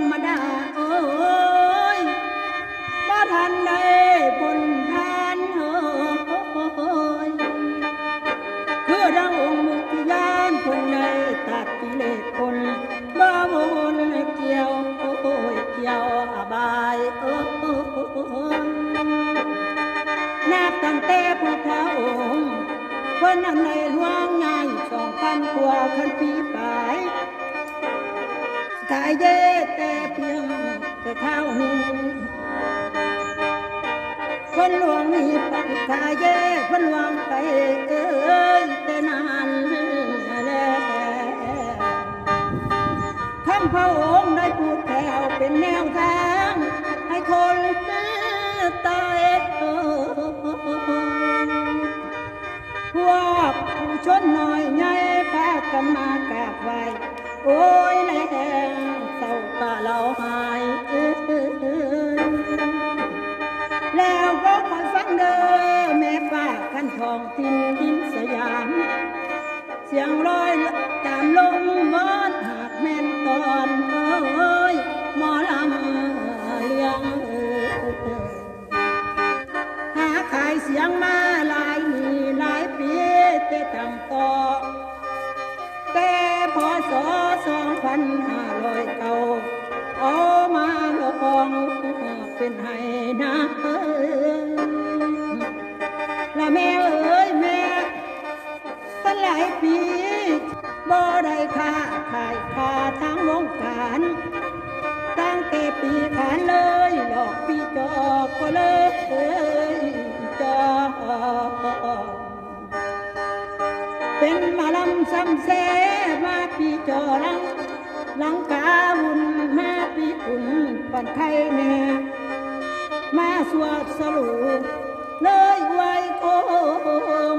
รมดาโอ้ยบ่ทันได้ผลทานโอ้ยคือดังองค์มุขญาณคนในตัดกิเลสคนบ่วนเกี่ยวโอ้ยเกี่ยวอบายโอ้ยนับตั้งแต่พุทธองค์คนอันในหลวงใหญ่2,000 กว่าพันปีไปกายเย่แต่เพียงแต่เท่านี้คนหลวงนี่ปักกายเย่คนหลวงไปแต่นานแล้วคำพระองค์ได้พูดแถวเป็นแนวทางให้คนตายพวกผู้ชนน้อยใหญ่พากันมากราบไหว้โอ้ยแรงเศร้าป่าเราหายแล้วก็คอยฟังเด้อแม่ป้ากันทองดินสยามเสียงลอยตามลมวอนหากแม่นตอนเอ้ยหมอลำเลี้ยงหาขายเสียงมาหลายปีแต่ตั้งต่อแต่พศ2500เอามาลองเป็นไห้นะละแม่เอ้ยแม่ตั้งหลายปีบ่ได้ค่าขายค่าทางวงการตั้งแต่ปีขานเลยหลอกพี่จอก็เลยจอเป็นมาลำซ้ำแซ่มาพี่จอหลังกาหุ่นมาพี่อุ่นปันไข่แน่มาสวดสรุปเลยไว้โกง